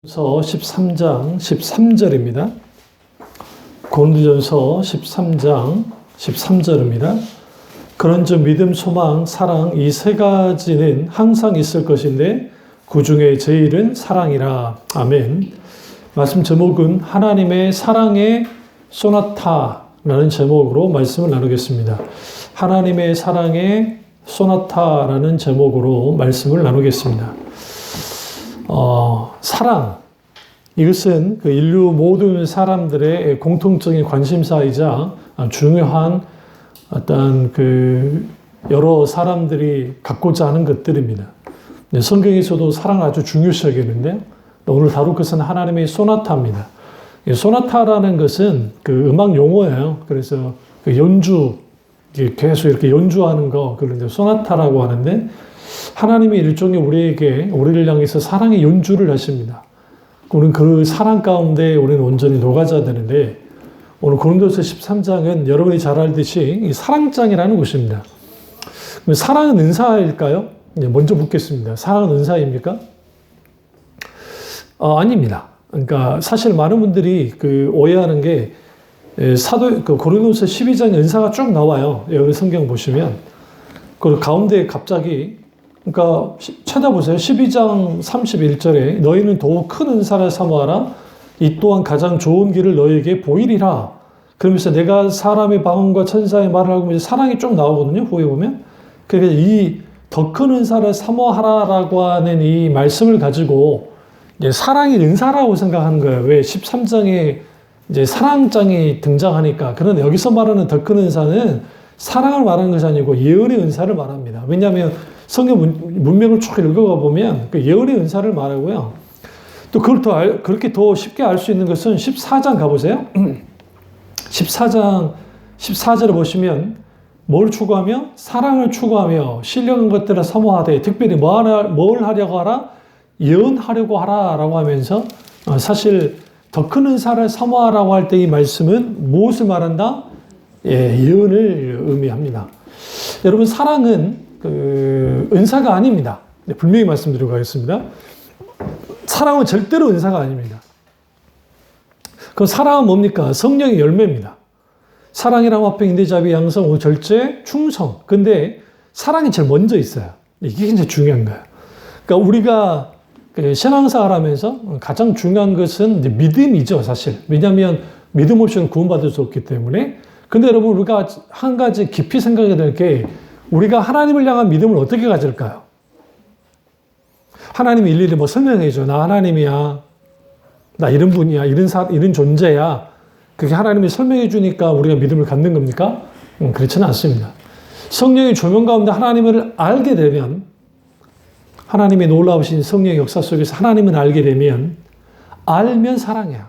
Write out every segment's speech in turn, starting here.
서 13장 13절입니다. 고린도전서 13장 13절입니다. 그런즉 믿음, 소망, 사랑 이 세 가지는 항상 있을 것인데 그 중에 제일은 사랑이라. 아멘. 말씀 제목은 하나님의 사랑의 소나타라는 제목으로 말씀을 나누겠습니다. 하나님의 사랑의 소나타라는 제목으로 말씀을 나누겠습니다. 사랑. 이것은 그 인류 모든 사람들의 공통적인 관심사이자 중요한 어떤 그 여러 사람들이 갖고자 하는 것들입니다. 성경에서도 사랑을 아주 중요시 여기는데요. 오늘 다룰 것은 하나님의 소나타입니다. 소나타라는 것은 그 음악 용어예요. 그래서 그 연주, 계속 이렇게 연주하는 거, 그런데 소나타라고 하는데, 하나님이 일종의 우리를 향해서 사랑의 연주를 하십니다. 우리는 그 사랑 가운데 우리는 온전히 녹아져야 되는데, 오늘 고린도서 13장은 여러분이 잘 알듯이 이 사랑장이라는 곳입니다. 사랑은 은사일까요? 먼저 묻겠습니다. 사랑은 은사입니까? 아닙니다. 그러니까 사실 많은 분들이 오해하는 게 고린도서 12장에 은사가 쭉 나와요. 여기 성경 보시면. 그 가운데 갑자기 그러니까 찾아보세요. 12장 31절에 너희는 더욱 큰 은사를 사모하라. 이 또한 가장 좋은 길을 너희에게 보이리라. 그러면서 내가 사람의 방언과 천사의 말을 하고 사랑이 쭉 나오거든요. 후에 보면. 그러니까 이 더 큰 은사를 사모하라라고 하는 이 말씀을 가지고 이제 사랑이 은사라고 생각하는 거예요. 왜 13장에 이제 사랑장이 등장하니까. 그런데 여기서 말하는 더 큰 은사는 사랑을 말하는 것이 아니고 예언의 은사를 말합니다. 왜냐하면 성경 문맥을 쭉 읽어가 보면 그 예언의 은사를 말하고요. 또 그걸 그렇게 더 쉽게 알 수 있는 것은 14장 가보세요. 14장 14절을 보시면 뭘 추구하며? 사랑을 추구하며 신령한 것들을 사모하되 특별히 뭘 하려고 하라? 예언하려고 하라라고 하면서 사실 더 큰 은사를 사모하라고 할 때 이 말씀은 무엇을 말한다? 예언을 의미합니다. 여러분, 사랑은 은사가 아닙니다. 분명히 말씀드리고 가겠습니다. 사랑은 절대로 은사가 아닙니다. 그럼 사랑은 뭡니까? 성령의 열매입니다. 사랑이란 화평, 인내자비, 양성, 절제, 충성. 근데 사랑이 제일 먼저 있어요. 이게 굉장히 중요한 거예요. 그러니까 우리가 신앙생활 하면서 가장 중요한 것은 믿음이죠, 사실. 왜냐하면 믿음 없이는 구원받을 수 없기 때문에. 근데 여러분, 우리가 한 가지 깊이 생각해야 될 게, 우리가 하나님을 향한 믿음을 어떻게 가질까요? 하나님이 일일이 설명해줘. 나 하나님이야. 나 이런 분이야. 이런 존재야. 그게 하나님이 설명해 주니까 우리가 믿음을 갖는 겁니까? 그렇지는 않습니다. 성령의 조명 가운데 하나님을 알게 되면, 하나님의 놀라우신 성령의 역사 속에서 하나님을 알게 되면, 알면 사랑해요.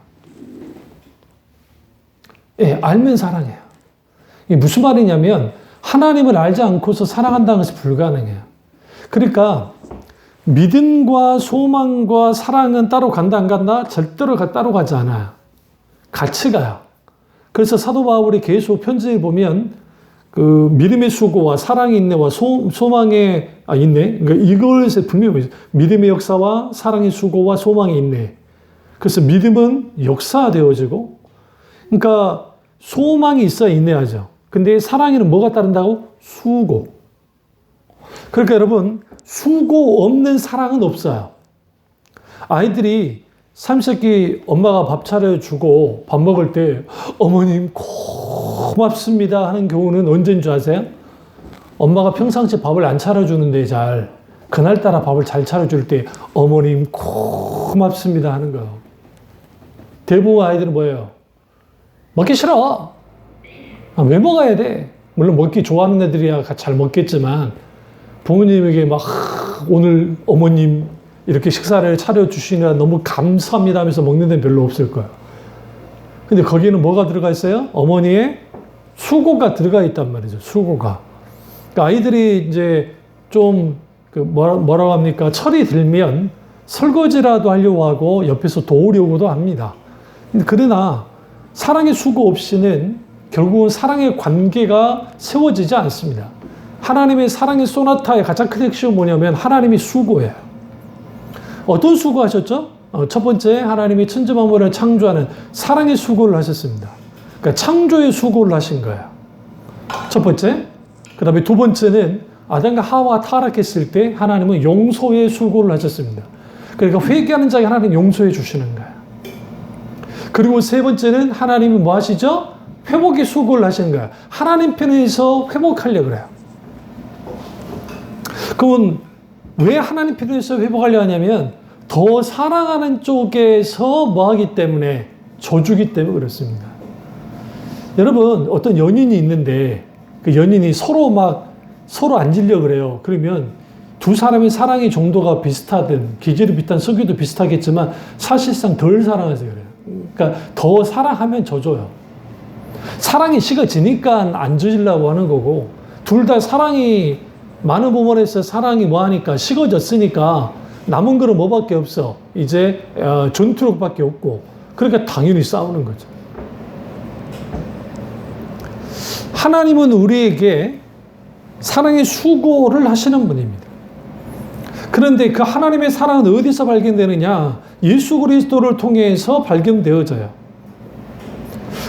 알면 사랑해요. 이게 무슨 말이냐면, 하나님을 알지 않고서 사랑한다는 것이 불가능해요. 그러니까 믿음과 소망과 사랑은 따로 간다 안 간다? 절대로 따로 가지 않아요. 같이 가요. 그래서 사도 바울이 계속 편지를 보면 그 믿음의 수고와 사랑의 인내와 소망의 인내, 그러니까 이것에 분명히 믿음의 역사와 사랑의 수고와 소망의 인내. 그래서 믿음은 역사되어지고, 그러니까 소망이 있어야 인내하죠. 근데 사랑에는 뭐가 따른다고? 수고. 그러니까 여러분, 수고 없는 사랑은 없어요. 아이들이 삼시세끼 엄마가 밥 차려주고 밥 먹을 때 어머님 고맙습니다 하는 경우는 언제인 줄 아세요? 엄마가 평상시 밥을 안 차려주는데 그날따라 밥을 잘 차려줄 때 어머님 고맙습니다 하는 거예요. 대부분 아이들은 뭐예요? 먹기 싫어. 왜 먹어야 돼? 물론 먹기 좋아하는 애들이야 잘 먹겠지만, 부모님에게 오늘 어머님 이렇게 식사를 차려주시느라 너무 감사합니다 하면서 먹는 데는 별로 없을 거예요. 근데 거기에는 뭐가 들어가 있어요? 어머니의 수고가 들어가 있단 말이죠. 수고가. 그러니까 아이들이 이제 좀 뭐라고 합니까? 철이 들면 설거지라도 하려고 하고 옆에서 도우려고도 합니다. 그러나 사랑의 수고 없이는 결국은 사랑의 관계가 세워지지 않습니다. 하나님의 사랑의 소나타의 가장 큰 핵심은 뭐냐면 하나님이 수고해요. 어떤 수고하셨죠? 첫 번째, 하나님이 천지 만물을 창조하는 사랑의 수고를 하셨습니다. 그러니까 창조의 수고를 하신 거예요. 첫 번째. 그 다음에 두 번째는 아담과 하와가 타락했을 때 하나님은 용서의 수고를 하셨습니다. 그러니까 회개하는 자에게 하나님 용서해 주시는 거예요. 그리고 세 번째는 하나님은 뭐 하시죠? 회복의 수고를 하시는 거예요. 하나님 편에서 회복하려고 그래요. 그건 왜 하나님 편에서 회복하려 하냐면 더 사랑하는 쪽에서 뭐 하기 때문에 져주기 때문에 그렇습니다. 여러분 어떤 연인이 있는데 그 연인이 서로 앉으려고 그래요. 그러면 두 사람의 사랑의 정도가 비슷하든 기질이 비슷한 성격도 비슷하겠지만 사실상 덜 사랑해서 그래요. 그러니까 더 사랑하면 져줘요. 사랑이 식어지니까 안 져지려고 하는 거고 둘 다 사랑이 많은 부분에서 사랑이 뭐하니까 식어졌으니까 남은 거는 뭐밖에 없어. 이제 전투력밖에 없고 그러니까 당연히 싸우는 거죠. 하나님은 우리에게 사랑의 수고를 하시는 분입니다. 그런데 그 하나님의 사랑은 어디서 발견되느냐? 예수 그리스도를 통해서 발견되어져요.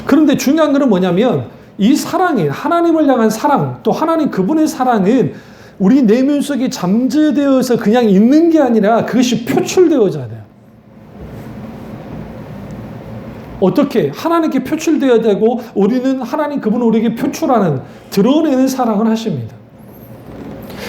그런데 중요한 것은 뭐냐면 이 사랑이 하나님을 향한 사랑 또 하나님 그분의 사랑은 우리 내면 속에 잠재되어서 그냥 있는 게 아니라 그것이 표출되어져야 돼요. 어떻게? 하나님께 표출되어야 되고 우리는 하나님 그분을 우리에게 표출하는 드러내는 사랑을 하십니다.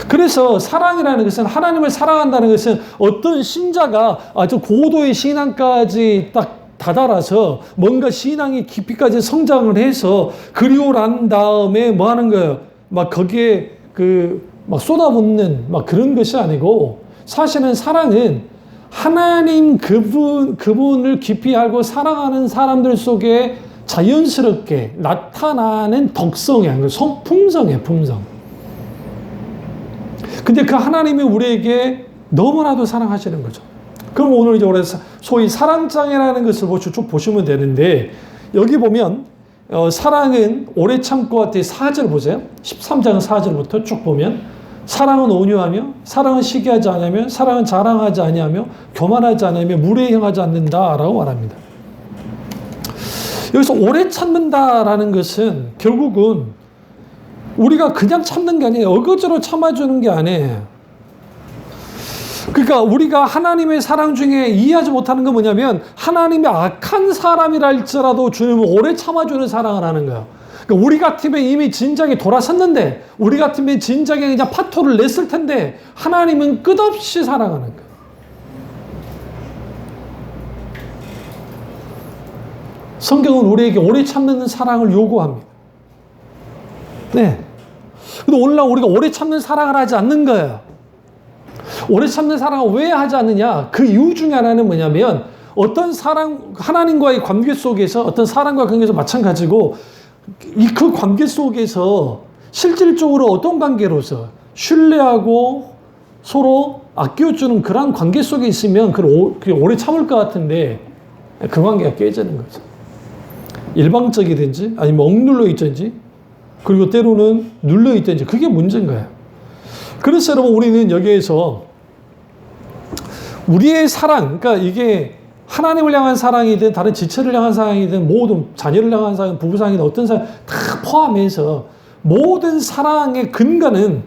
그래서 사랑이라는 것은 하나님을 사랑한다는 것은 어떤 신자가 아주 고도의 신앙까지 딱 다다라서 뭔가 신앙이 깊이까지 성장을 해서 그리고 난 다음에 뭐 하는 거예요? 막 거기에 막 쏟아붓는 막 그런 것이 아니고 사실은 사랑은 하나님 그분을 깊이 알고 사랑하는 사람들 속에 자연스럽게 나타나는 덕성이야. 품성이에요, 품성. 근데 그 하나님이 우리에게 너무나도 사랑하시는 거죠. 그럼 오늘 이제 소위 사랑장애라는 것을 쭉 보시면 되는데 여기 보면 사랑은 오래 참고 뒤에 4절 보세요. 13장 4절부터 쭉 보면 사랑은 온유하며 사랑은 시기하지 않으며 사랑은 자랑하지 아니하며 교만하지 않으며 물에 행하지 않는다라고 말합니다. 여기서 오래 참는다라는 것은 결국은 우리가 그냥 참는 게 아니에요. 어거지로 참아주는 게 아니에요. 그러니까 우리가 하나님의 사랑 중에 이해하지 못하는 건 뭐냐면 하나님의 악한 사람이라 할지라도 주님은 오래 참아주는 사랑을 하는 거예요. 그러니까 우리 같으면 이미 진작에 돌아섰는데 우리 같으면 진작에 그냥 파토를 냈을 텐데 하나님은 끝없이 사랑하는 거예요. 성경은 우리에게 오래 참는 사랑을 요구합니다. 네. 근데 오늘날 우리가 오래 참는 사랑을 하지 않는 거예요. 오래 참는 사랑을 왜 하지 않느냐? 그 이유 중에 하나는 뭐냐면 어떤 하나님과의 관계 속에서 어떤 사랑과 관계에서 마찬가지고 그 관계 속에서 실질적으로 어떤 관계로서 신뢰하고 서로 아껴주는 그런 관계 속에 있으면 그게 오래 참을 것 같은데 그 관계가 깨지는 거죠. 일방적이든지 아니면 억눌러 있든지 그리고 때로는 눌러 있든지 그게 문제인 거예요. 그래서 여러분 우리는 여기에서 우리의 사랑, 그러니까 이게 하나님을 향한 사랑이든 다른 지체를 향한 사랑이든 모든 자녀를 향한 사랑, 부부 사랑이든 어떤 사랑 다 포함해서 모든 사랑의 근간은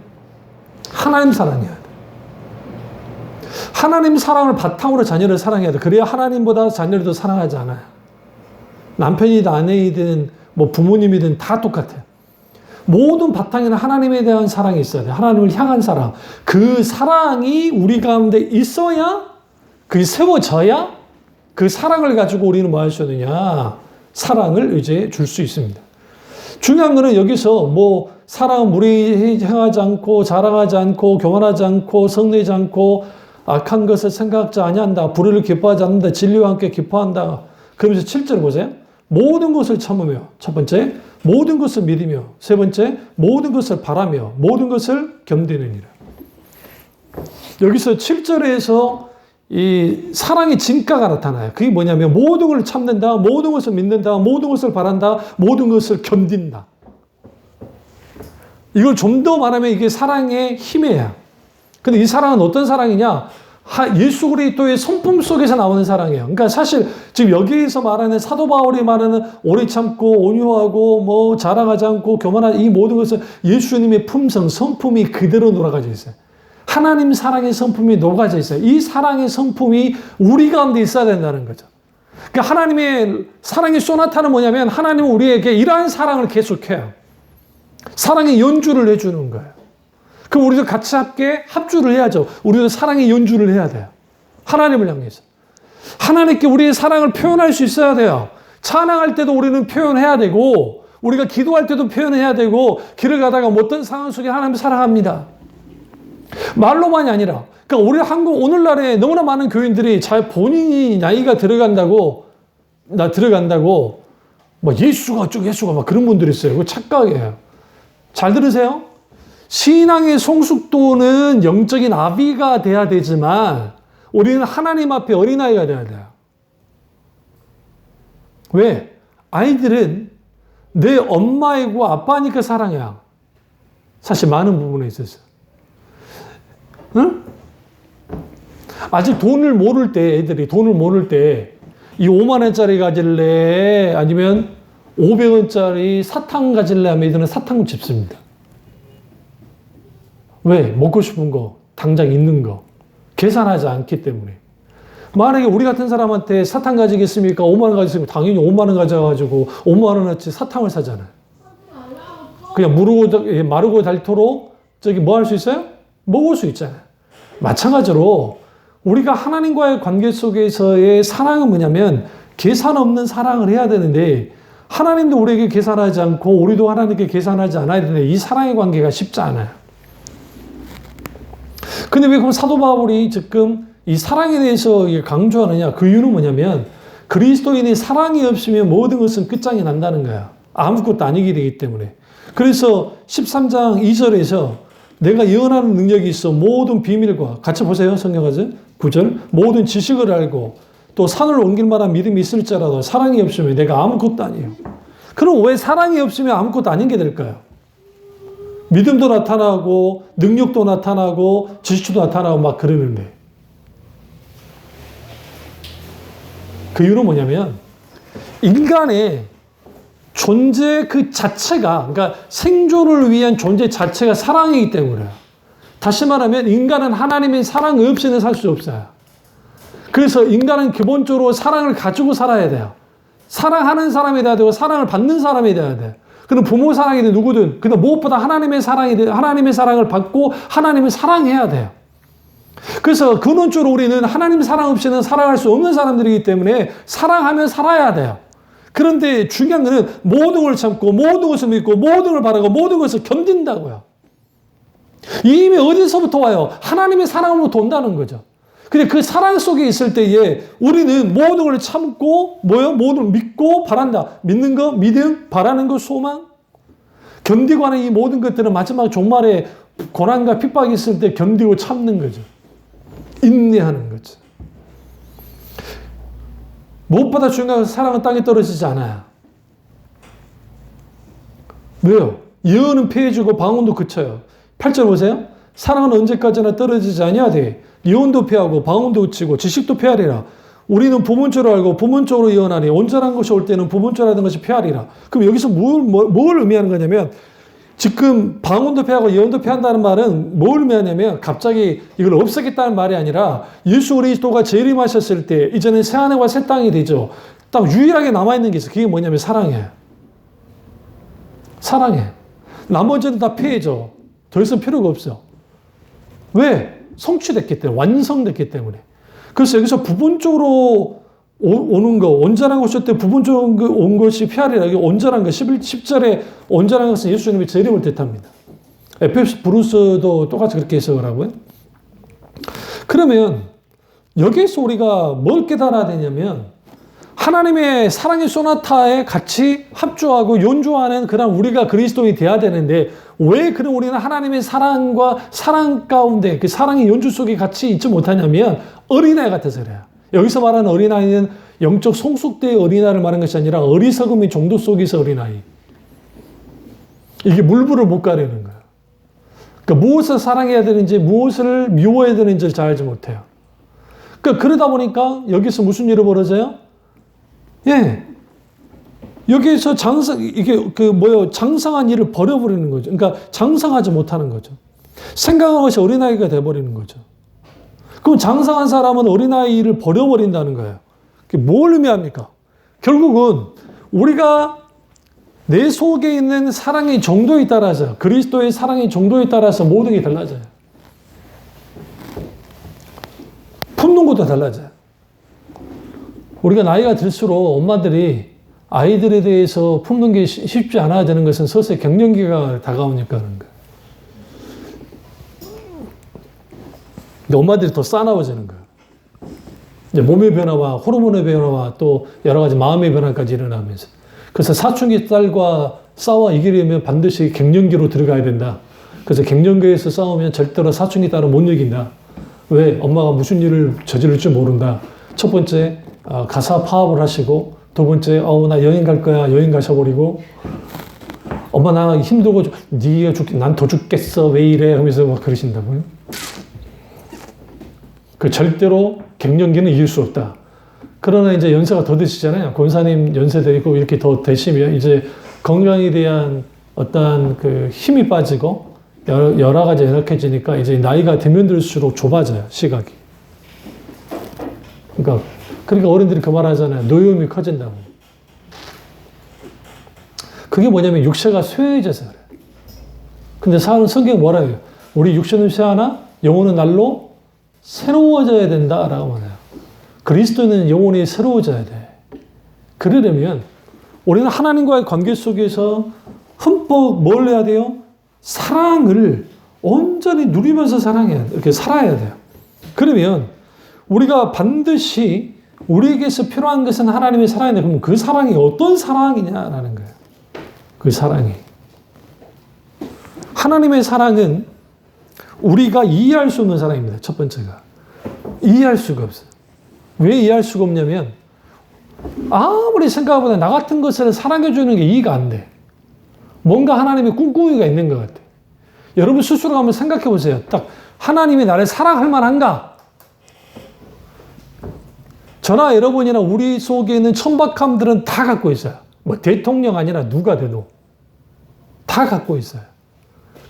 하나님 사랑이어야 돼. 하나님 사랑을 바탕으로 자녀를 사랑해야 돼. 그래야 하나님보다 자녀를 더 사랑하지 않아요. 남편이든 아내이든 뭐 부모님이든 다 똑같아요. 모든 바탕에는 하나님에 대한 사랑이 있어야 돼. 하나님을 향한 사랑. 그 사랑이 우리 가운데 있어야 그게 세워져야 그 사랑을 가지고 우리는 뭐 할 수 있느냐. 사랑을 이제 줄 수 있습니다. 중요한 거는 여기서 뭐 사랑은 물에 행하지 않고 자랑하지 않고 교만하지 않고 성내지 않고 악한 것을 생각지 아니한다. 불의를 기뻐하지 않는다. 진리와 함께 기뻐한다. 그러면서 7절 보세요. 모든 것을 참으며 첫 번째 모든 것을 믿으며 세 번째 모든 것을 바라며 모든 것을 견디느니라. 여기서 7절에서 이 사랑의 진가가 나타나요. 그게 뭐냐면 모든 것을 참는다, 모든 것을 믿는다, 모든 것을 바란다, 모든 것을 견딘다. 이걸 좀 더 말하면 이게 사랑의 힘이에요. 근데 이 사랑은 어떤 사랑이냐? 예수 그리스도의 성품 속에서 나오는 사랑이에요. 그러니까 사실 지금 여기에서 말하는 사도 바울이 말하는 오래 참고 온유하고 뭐 자랑하지 않고 교만한 이 모든 것은 예수님의 품성, 성품이 그대로 녹아져 있어요. 하나님 사랑의 성품이 녹아져 있어요. 이 사랑의 성품이 우리 가운데 있어야 된다는 거죠. 그러니까 하나님의 사랑의 소나타는 뭐냐면 하나님은 우리에게 이러한 사랑을 계속해요. 사랑의 연주를 해주는 거예요. 그럼 우리도 같이 함께 합주를 해야죠. 우리도 사랑의 연주를 해야 돼요. 하나님을 향해서. 하나님께 우리의 사랑을 표현할 수 있어야 돼요. 찬양할 때도 우리는 표현해야 되고, 우리가 기도할 때도 표현해야 되고, 길을 가다가 어떤 상황 속에 하나님을 사랑합니다. 말로만이 아니라, 그러니까 우리 오늘날에 너무나 많은 교인들이 본인이 나이가 들어간다고, 뭐 예수가 어쩌고 예수가 막 그런 분들이 있어요. 그거 착각이에요. 잘 들으세요? 신앙의 성숙도는 영적인 아비가 돼야 되지만 우리는 하나님 앞에 어린아이가 돼야 돼요. 왜? 아이들은 내 엄마이고 아빠니까 사랑해요. 사실 많은 부분에 있어서. 응? 아직 돈을 모를 때, 애들이 돈을 모를 때 이 5만 원짜리 가질래? 아니면 500원짜리 사탕 가질래? 하면 애들은 사탕을 집습니다. 왜? 먹고 싶은 거, 당장 있는 거. 계산하지 않기 때문에. 만약에 우리 같은 사람한테 사탕 가지겠습니까? 5만 원 가지겠습니까? 당연히 5만 원 가져가지고 5만 원어치 사탕을 사잖아요. 그냥 마르고 닳도록 뭐 할 수 있어요? 먹을 수 있잖아요. 마찬가지로 우리가 하나님과의 관계 속에서의 사랑은 뭐냐면 계산 없는 사랑을 해야 되는데 하나님도 우리에게 계산하지 않고 우리도 하나님께 계산하지 않아야 되는데 이 사랑의 관계가 쉽지 않아요. 근데 왜 그럼 사도 바울이 지금 이 사랑에 대해서 강조하느냐? 그 이유는 뭐냐면 그리스도인의 사랑이 없으면 모든 것은 끝장이 난다는 거야. 아무것도 아니게 되기 때문에. 그래서 13장 2절에서 내가 예언하는 능력이 있어 모든 비밀과 같이 보세요. 성경하죠. 9절 모든 지식을 알고 또 산을 옮길 만한 믿음이 있을지라도 사랑이 없으면 내가 아무것도 아니에요. 그럼 왜 사랑이 없으면 아무것도 아닌 게 될까요? 믿음도 나타나고 능력도 나타나고 지식도 나타나고 막 그러는데 그 이유는 뭐냐면 인간의 존재 그 자체가 그러니까 생존을 위한 존재 자체가 사랑이기 때문에요. 다시 말하면 인간은 하나님의 사랑 없이는 살 수 없어요. 그래서 인간은 기본적으로 사랑을 가지고 살아야 돼요. 사랑하는 사람이 돼야 되고 사랑을 받는 사람이 돼야 돼요. 그럼 부모 사랑이든 누구든 근데 무엇보다 하나님의 사랑을 받고 하나님을 사랑해야 돼요. 그래서 근원적으로 우리는 하나님 사랑 없이는 살아갈 수 없는 사람들이기 때문에 사랑하며 살아야 돼요. 그런데 중요한 것은 모든 걸 참고 모든 것을 믿고 모든 걸 바라고 모든 것을 견딘다고요. 이미 어디서부터 와요? 하나님의 사랑으로부터 온다는 거죠. 근데 그 사랑 속에 있을 때에 우리는 모든 걸 참고 모든 걸 믿고 바란다. 믿는 거, 믿음, 바라는 거, 소망. 견디고 하는 이 모든 것들은 마지막 종말에 고난과 핍박이 있을 때 견디고 참는 거죠. 인내하는 거죠. 무엇보다 중요한 것은 사랑은 땅에 떨어지지 않아요. 왜요? 예언은 피해주고 방언도 그쳐요. 8절 보세요. 사랑은 언제까지나 떨어지지 아니하되 예언도 피하고 방언도 그치고 지식도 피하리라. 우리는 부분적으로 알고 부분적으로 예언하니 온전한 것이 올 때는 부분적으로 하는 것이 피하리라. 그럼 여기서 뭘 의미하는 거냐면 지금 방언도 피하고 예언도 피한다는 말은 뭘 의미하냐면 갑자기 이걸 없애겠다는 말이 아니라 예수 그리스도가 재림하셨을 때 이제는 새하늘과 새 땅이 되죠. 딱 유일하게 남아있는 게 있어요. 그게 뭐냐면 사랑이에요. 사랑이에요. 나머지는 다 피해죠. 더 이상 필요가 없어. 왜? 성취됐기 때문에, 완성됐기 때문에. 그래서 여기서 부분적으로 오는 거, 온전한 것일 때 부분적으로 온 것이 피하리라. 이게 온전한 거, 10절에 온전한 것은 예수님의 재림을 뜻합니다. 에페소 브루스도 똑같이 그렇게 해석을 그러면 여기에서 우리가 뭘 깨달아야 되냐면 하나님의 사랑의 소나타에 같이 합주하고 연주하는 그런 우리가 그리스도인이 돼야 되는데 왜 그런 우리는 하나님의 사랑과 사랑 가운데 그 사랑의 연주 속에 같이 있지 못하냐면 어린아이 같아서 그래요. 여기서 말하는 어린아이는 영적 성숙대의 어린아이를 말하는 것이 아니라 어리석음의 정도 속에서 어린아이. 이게 물불을 못 가리는 거예요. 그러니까 무엇을 사랑해야 되는지 무엇을 미워해야 되는지를 잘 알지 못해요. 그러다 보니까 여기서 무슨 일이 벌어져요? 예. 여기에서 장성한 일을 버려버리는 거죠. 그러니까 장성하지 못하는 거죠. 생각한 것이 어린아이가 돼버리는 거죠. 그럼 장성한 사람은 어린아이를 버려버린다는 거예요. 그게 뭘 의미합니까? 결국은 우리가 내 속에 있는 사랑의 정도에 따라서, 그리스도의 사랑의 정도에 따라서 모든 게 달라져요. 품는 것도 달라져요. 우리가 나이가 들수록 엄마들이 아이들에 대해서 품는 게 쉽지 않아야 되는 것은 서서히 갱년기가 다가오니까 그런 거예요. 근데 엄마들이 더 싸나워지는 거예요. 이제 몸의 변화와 호르몬의 변화와 또 여러 가지 마음의 변화까지 일어나면서. 그래서 사춘기 딸과 싸워 이기려면 반드시 갱년기로 들어가야 된다. 그래서 갱년기에서 싸우면 절대로 사춘기 딸은 못 이긴다. 왜? 엄마가 무슨 일을 저지를 줄 모른다. 첫 번째, 가사 파악을 하시고, 두 번째, 나 여행 갈 거야. 여행 가셔버리고, 엄마 나 힘들고, 난 더 죽겠어. 왜 이래? 하면서 막 그러신다고요. 절대로 갱년기는 이길 수 없다. 그러나 이제 연세가 더 드시잖아요. 권사님 연세 되고 이렇게 더 되시면 이제 건강에 대한 어떤 힘이 빠지고 여러 가지 연약해지니까 이제 나이가 들면 들수록 좁아져요. 시각이. 그러니까 어른들이 그 말 하잖아요. 노여움이 커진다고. 그게 뭐냐면 육체가 쇠해져서 그래요. 근데 성경 뭐라 해요? 우리 육체는 쇠하나 영혼은 날로 새로워져야 된다라고 말해요. 그리스도는 영혼이 새로워져야 돼. 그러려면 우리는 하나님과의 관계 속에서 흠뻑 뭘 해야 돼요? 사랑을 온전히 누리면서 이렇게 살아야 돼요. 그러면 우리가 반드시 우리에게서 필요한 것은 하나님의 사랑인데 그러면 그 사랑이 어떤 사랑이냐라는 거예요. 그 사랑이. 하나님의 사랑은 우리가 이해할 수 없는 사랑입니다. 첫 번째가. 이해할 수가 없어요. 왜 이해할 수가 없냐면 아무리 생각해보다 나 같은 것을 사랑해주는 게 이해가 안 돼. 뭔가 하나님의 꿍꿍이가 있는 것 같아. 여러분 스스로 한번 생각해보세요. 딱 하나님이 나를 사랑할 만한가? 저나 여러분이나 우리 속에 있는 천박함들은 다 갖고 있어요. 뭐 대통령 아니라 누가 돼도 다 갖고 있어요.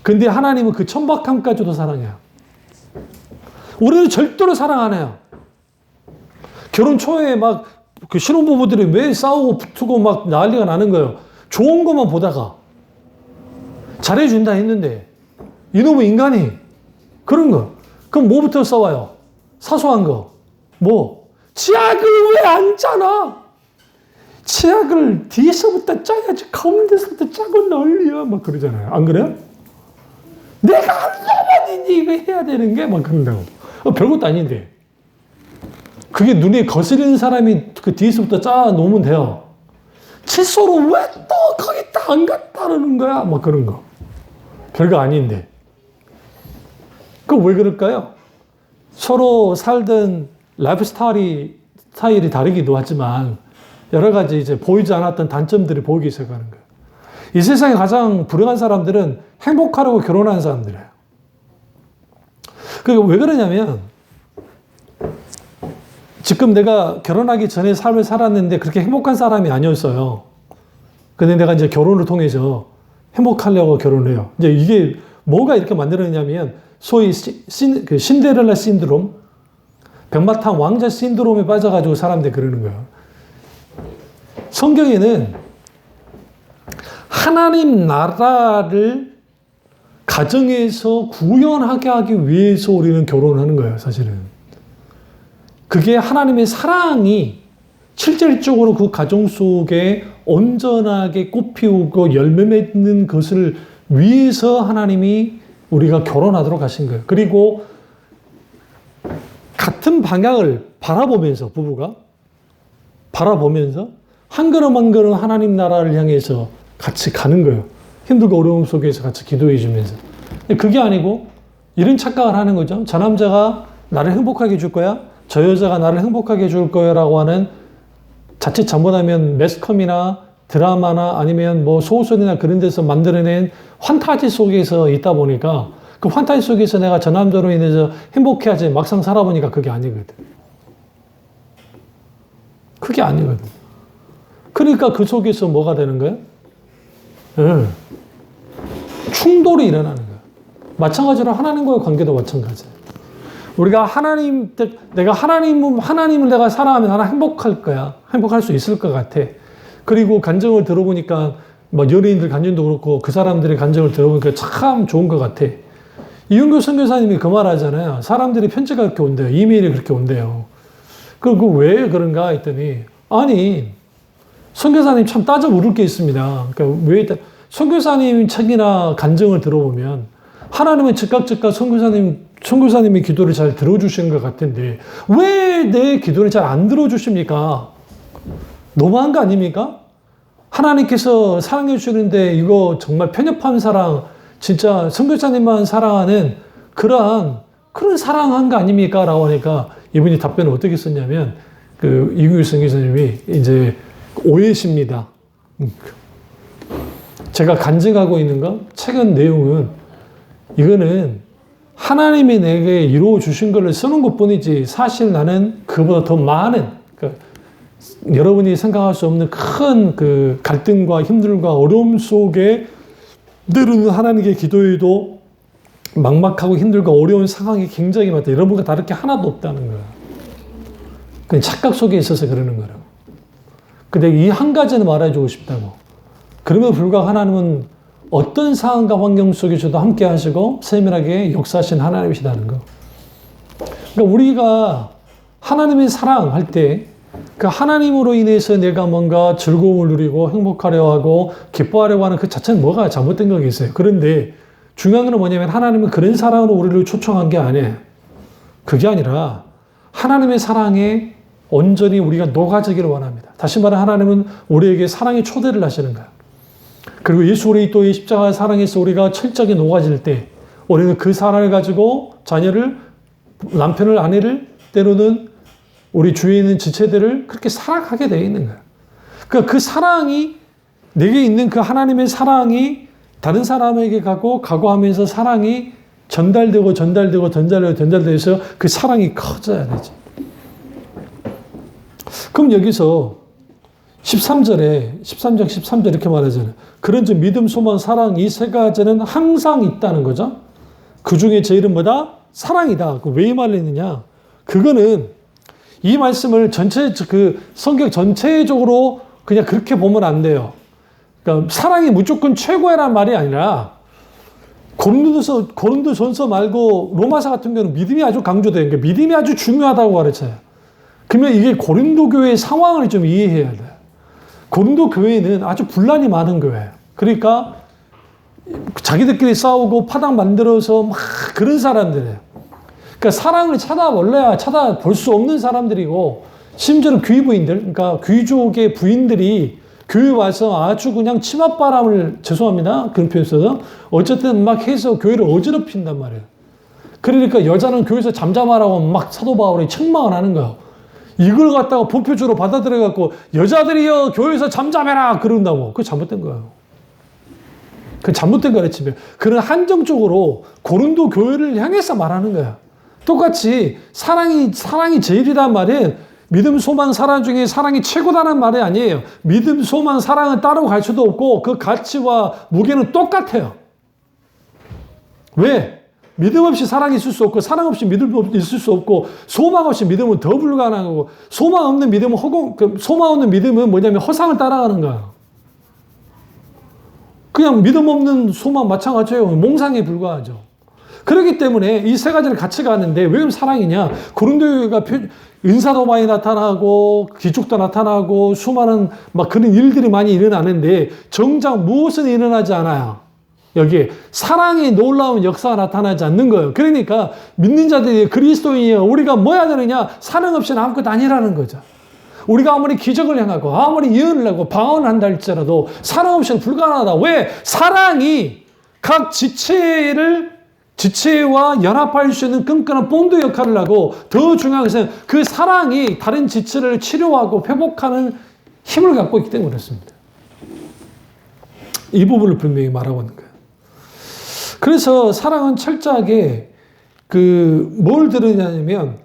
근데 하나님은 그 천박함까지도 사랑해요. 우리는 절대로 사랑 안 해요. 결혼 초에 막 신혼부부들이 왜 싸우고 붙고 막 난리가 나는 거예요. 좋은 것만 보다가 잘해준다 했는데 이놈의 인간이 그런 거. 그럼 뭐부터 싸워요? 사소한 거. 뭐? 치약을 왜 안 짜나? 치약을 뒤에서부터 짜야지 가운데서부터 짜고 널려 막 그러잖아요. 안 그래요? 내가 한 사람이니 이거 해야 되는 게 막 그런다고. 별것도 아닌데. 그게 눈에 거슬리는 사람이 그 뒤에서부터 짜 놓으면 돼요. 칫솔로 왜 또 거기다 안 갖다 놓는 거야? 막 그런 거. 별거 아닌데. 왜 그럴까요? 서로 살던 라이프 스타일이 다르기도 하지만 여러 가지 이제 보이지 않았던 단점들이 보이기 시작하는 거예요. 이 세상에 가장 불행한 사람들은 행복하려고 결혼하는 사람들이에요. 그게 왜 그러냐면 지금 내가 결혼하기 전에 삶을 살았는데 그렇게 행복한 사람이 아니었어요. 근데 내가 이제 결혼을 통해서 행복하려고 결혼을 해요. 이제 이게 뭐가 이렇게 만들어내냐면 소위 신데렐라 신드롬, 백마탄 왕자 신드롬에 빠져가지고 사람들이 그러는 거예요. 성경에는 하나님 나라를 가정에서 구현하게 하기 위해서 우리는 결혼하는 거예요, 사실은. 그게 하나님의 사랑이 실질적으로 그 가정 속에 온전하게 꽃피우고 열매 맺는 것을 위해서 하나님이 우리가 결혼하도록 하신 거예요. 그리고 같은 방향을 바라보면서 부부가 바라보면서 한 걸음 한 걸음 하나님 나라를 향해서 같이 가는 거예요. 힘들고 어려움 속에서 같이 기도해 주면서. 그게 아니고 이런 착각을 하는 거죠. 저 남자가 나를 행복하게 해줄 거야. 저 여자가 나를 행복하게 해줄 거야 라고 하는 자칫 잘못하면 매스컴이나 드라마나 아니면 뭐 소설이나 그런 데서 만들어낸 환타지 속에서 있다 보니까 그 환타지 속에서 내가 저 남자로 인해서 행복해야지 막상 살아보니까 그게 아니거든. 그게 아니거든. 그러니까 그 속에서 뭐가 되는 거야? 충돌이 일어나는 거야. 마찬가지로 하나님과의 관계도 마찬가지야. 우리가 내가 하나님을 내가 사랑하면 나는 행복할 거야. 행복할 수 있을 것 같아. 그리고 간증을 들어보니까, 연예인들 간증도 그렇고, 그 사람들의 간증을 들어보니까 참 좋은 것 같아. 이윤교 선교사님이 그 말 하잖아요. 사람들이 편지가 그렇게 온대요. 이메일이 그렇게 온대요. 왜 그런가 했더니, 아니, 선교사님 참 따져 물을 게 있습니다. 그러니까 선교사님 책이나 간증을 들어보면, 하나님은 즉각 선교사님의 기도를 잘 들어주시는 것 같은데 왜 내 기도를 잘 안 들어주십니까? 너무한 거 아닙니까? 하나님께서 사랑해 주시는데 이거 정말 편협한 사랑, 진짜 선교사님만 사랑하는 그런 사랑한 거 아닙니까? 라고 하니까 이분이 답변을 어떻게 썼냐면 이규일 선교사님이 이제 오해십니다. 제가 간증하고 있는 거 책은 내용은 이거는 하나님이 내게 이루어 주신 것을 쓰는 것 뿐이지 사실 나는 그보다 더 많은 여러분이 생각할 수 없는 큰 갈등과 힘들과 어려움 속에 때로는 하나님께 기도해도 막막하고 힘들고 어려운 상황이 굉장히 많다. 여러분과 다를 게 하나도 없다는 거야. 그냥 착각 속에 있어서 그러는 거라고. 근데 이 한 가지는 말해주고 싶다고. 그럼에도 불구하고 하나님은 어떤 상황과 환경 속에서도 함께 하시고 세밀하게 역사하신 하나님이시다는 거. 그러니까 우리가 하나님의 사랑할 때 그 하나님으로 인해서 내가 뭔가 즐거움을 누리고 행복하려 하고 기뻐하려고 하는 그 자체는 뭐가 잘못된 거 있어요. 그런데 중요한 건 뭐냐면 하나님은 그런 사랑으로 우리를 초청한 게 아니에요. 그게 아니라 하나님의 사랑에 온전히 우리가 녹아지기를 원합니다. 다시 말해 하나님은 우리에게 사랑의 초대를 하시는 거예요. 그리고 예수 그리스도의 십자가의 사랑에서 우리가 철저하게 녹아질 때 우리는 그 사랑을 가지고 자녀를, 남편을, 아내를, 때로는 우리 주위에 있는 지체들을 그렇게 사랑하게 되어 있는 거예요. 그러니까 그 사랑이, 내게 있는 그 하나님의 사랑이 다른 사람에게 가고 하면서 사랑이 전달되고 해서 그 사랑이 커져야 되죠. 그럼 여기서 13절 이렇게 말하잖아요. 그런즉 믿음, 소망, 사랑 이 세 가지는 항상 있다는 거죠. 그 중에 제일은 뭐다? 사랑이다. 왜 이 말을 했느냐? 그거는 이 말씀을 성경 전체적으로 그냥 그렇게 보면 안 돼요. 그러니까 사랑이 무조건 최고야라는 말이 아니라 고린도전서 말고 로마서 같은 경우는 믿음이 아주 강조돼요. 그러니까 믿음이 아주 중요하다고 가르쳐요. 그러면 이게 고린도 교회의 상황을 좀 이해해야 돼요. 고린도 교회는 아주 분란이 많은 교회예요. 그러니까 자기들끼리 싸우고 파당 만들어서 막 그런 사람들이에요. 그러니까 사랑을 찾아볼 수 없는 사람들이고, 심지어는 귀부인들, 그러니까 귀족의 부인들이 교회 와서 아주 그냥 치맛바람을, 죄송합니다. 그런 표현 써서, 어쨌든 막 해서 교회를 어지럽힌단 말이에요. 그러니까 여자는 교회에서 잠잠하라고 막 사도 바울이 책망을 하는 거예요. 이걸 갖다가 보표주로 받아들여갖고, 여자들이여 교회에서 잠잠해라! 그런다고. 그거 잘못된 거예요. 그 잘못된 가르침이에요. 그런 한정적으로 고린도 교회를 향해서 말하는 거야. 똑같이 사랑이 제일이란 말은 믿음, 소망, 사랑 중에 사랑이 최고다는 말이 아니에요. 믿음, 소망, 사랑은 따로 갈 수도 없고 그 가치와 무게는 똑같아요. 왜? 믿음 없이 사랑이 있을 수 없고 사랑 없이 믿음 있을 수 없고 소망 없이 믿음은 더 불가능하고 소망 없는 믿음은 뭐냐면 허상을 따라가는 거야. 그냥 믿음 없는 소망 마찬가지예요. 몽상에 불과하죠. 그렇기 때문에 이 세 가지를 같이 가는데 왜 사랑이냐? 고린도가 은사도 많이 나타나고 기적도 나타나고 수많은 막 그런 일들이 많이 일어나는데 정작 무엇은 일어나지 않아요. 여기에 사랑의 놀라운 역사가 나타나지 않는 거예요. 그러니까 믿는 자들이 그리스도인이에요. 우리가 뭐 해야 되느냐? 사랑 없이는 아무것도 아니라는 거죠. 우리가 아무리 기적을 행하고 아무리 예언을 하고 방언을 한다 할지라도 사랑 없이는 불가능하다. 왜? 사랑이 각 지체와 연합할 수 있는 끈끈한 본드 역할을 하고 더 중요한 것은 그 사랑이 다른 지체를 치료하고 회복하는 힘을 갖고 있기 때문에 그렇습니다. 이 부분을 분명히 말하고 있는 거예요. 그래서 사랑은 철저하게 뭘 들으냐면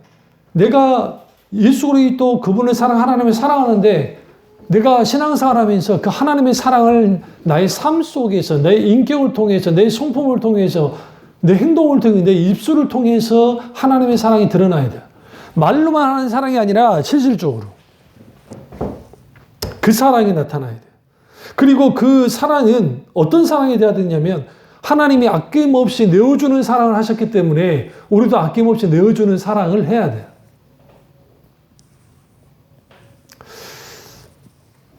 내가 예수 그리스도 그분을 하나님을 사랑하는데 내가 신앙생활하면서 그 하나님의 사랑을 나의 삶 속에서, 내 인격을 통해서, 내 성품을 통해서, 내 행동을 통해서, 내 입술을 통해서 하나님의 사랑이 드러나야 돼요. 말로만 하는 사랑이 아니라 실질적으로 그 사랑이 나타나야 돼요. 그리고 그 사랑은 어떤 사랑이 돼야 되냐면 하나님이 아낌없이 내어주는 사랑을 하셨기 때문에 우리도 아낌없이 내어주는 사랑을 해야 돼요.